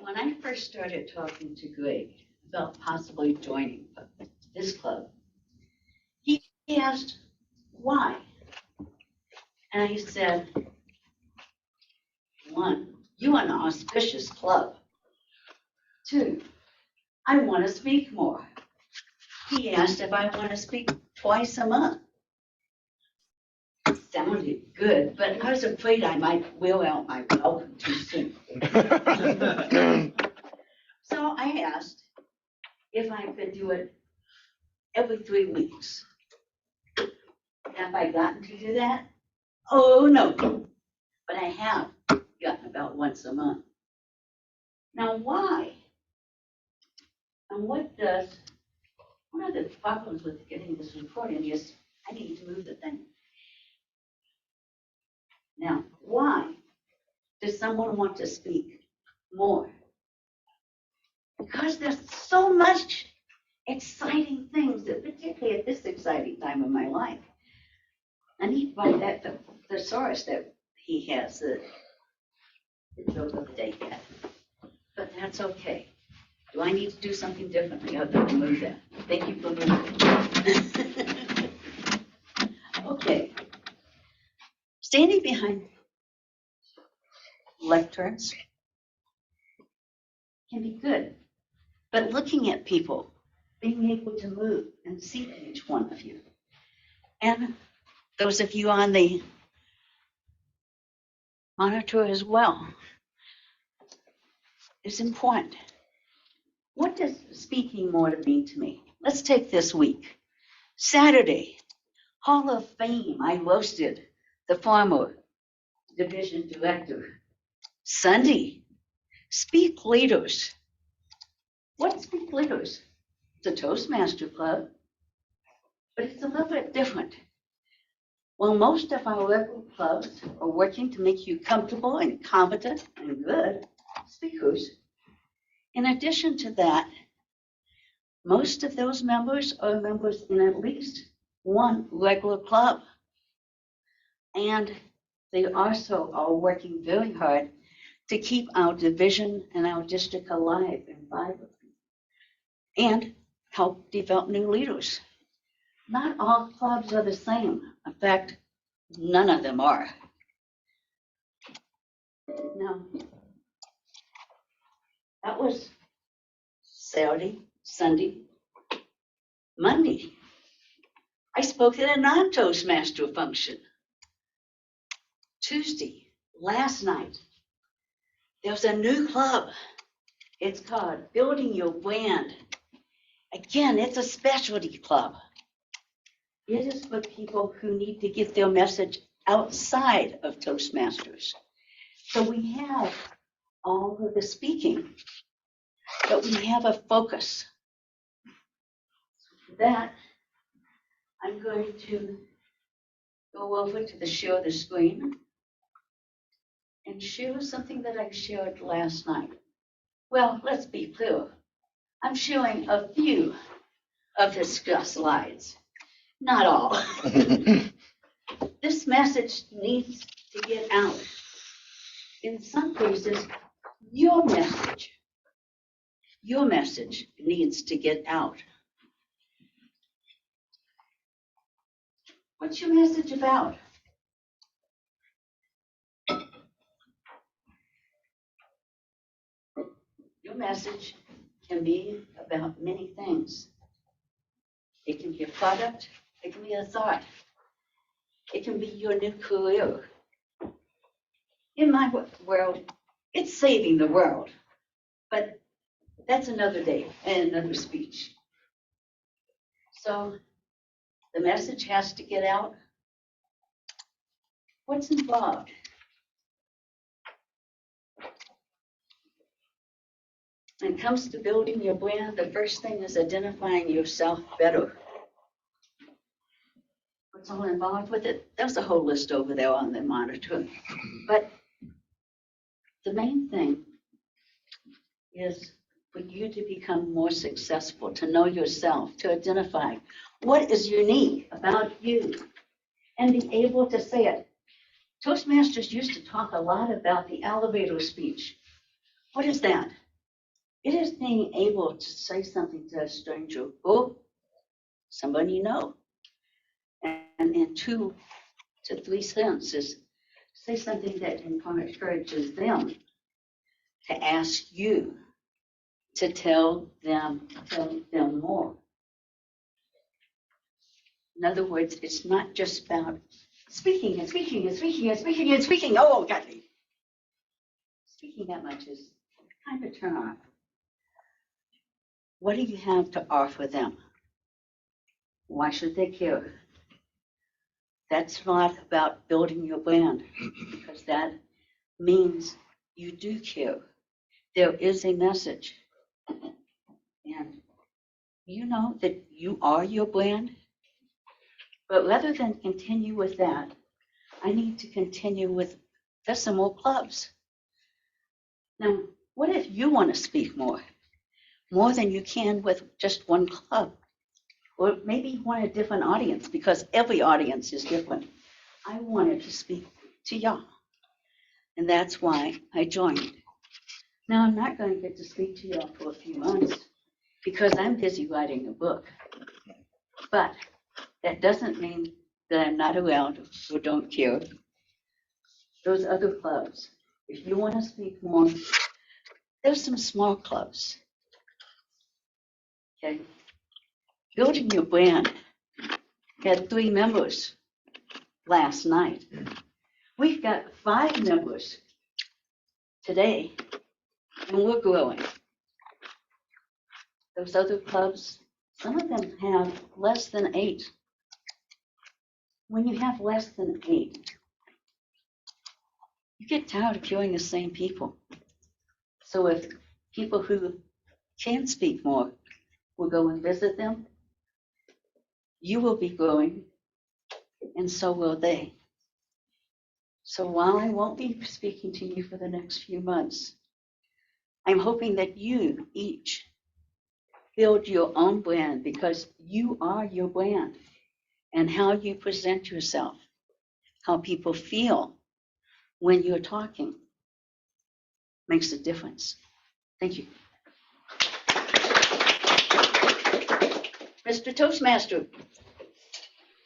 When I first started talking to Greg about possibly joining this club, he asked why. And I said, one, you are an auspicious club. Two, I want to speak more. He asked if I want to speak twice a month. It sounded good, but I was afraid I might wheel out my welcome too soon. So I asked if I could do it every 3 weeks. Have I gotten to do that? Oh, no. But I have gotten about once a month. Now, why? And one of the problems with getting this recording is I need to move the thing. Now, why does someone want to speak more? Because there's so much exciting things, that particularly at this exciting time of my life. And he brought that thesaurus that he has, the joke of the day yet. But that's okay. Do I need to do something differently other than move that? Thank you for moving. Okay. Standing behind lecterns can be good, but looking at people, being able to move and see each one of you, and those of you on the monitor as well, is important. What does speaking more mean to me? Let's take this week. Saturday, Hall of Fame, I roasted the former division director. Sunday, Speak Leaders. What Speak Leaders? It's a ToastMaster club, but it's a little bit different. Well, most of our local clubs are working to make you comfortable and competent and good speakers. In addition to that, most of those members are members in at least one regular club. And they also are working very hard to keep our division and our district alive and vibrant and help develop new leaders. Not all clubs are the same. In fact, none of them are. Now, that was Saturday, Sunday, Monday. I spoke at a non-Toastmaster function. Tuesday, last night, there's a new club. It's called Building Your Brand. Again, it's a specialty club. It is for people who need to get their message outside of Toastmasters. So we have all of the speaking, but we have a focus. For that, I'm going to go over to the share the screen and share something that I shared last night. Well, let's be clear. I'm showing a few of the slides, not all. This message needs to get out. In some cases, your message needs to get out. What's your message about? Your message can be about many things. It can be a product, it can be a thought, it can be your new career. In my world, it's saving the world, but that's another day and another speech. So the message has to get out. What's involved? When it comes to building your brand, the first thing is identifying yourself better. What's all involved with it? There's a whole list over there on the monitor. But the main thing is for you to become more successful, to know yourself, to identify what is unique about you, and be able to say it. Toastmasters used to talk a lot about the elevator speech. What is that? It is being able to say something to a stranger, or somebody you know, and in 2 to 3 sentences, say something that encourages them to ask you to tell them more. In other words, it's not just about speaking and speaking and speaking and speaking and speaking. Oh, God. Speaking that much is kind of a turn off. What do you have to offer them? Why should they care? That's not about building your brand, because that means you do care. There is a message. And you know that you are your brand. But rather than continue with that, I need to continue with decimal clubs. Now, what if you want to speak more than you can with just one club? Or maybe you want a different audience, because every audience is different. I wanted to speak to y'all, and that's why I joined. Now, I'm not going to get to speak to y'all for a few months because I'm busy writing a book. But that doesn't mean that I'm not around or don't care. Those other clubs, if you want to speak more, there's some small clubs. Okay? Building your brand had 3 members last night. We've got 5 members today, and we're growing. Those other clubs, some of them have less than 8. When you have less than 8, you get tired of hearing the same people. So if people who can speak more will go and visit them, you will be growing, and so will they. So while I won't be speaking to you for the next few months, I'm hoping that you each build your own brand, because you are your brand. And how you present yourself, how people feel when you're talking, makes a difference. Thank you. Mr. Toastmaster.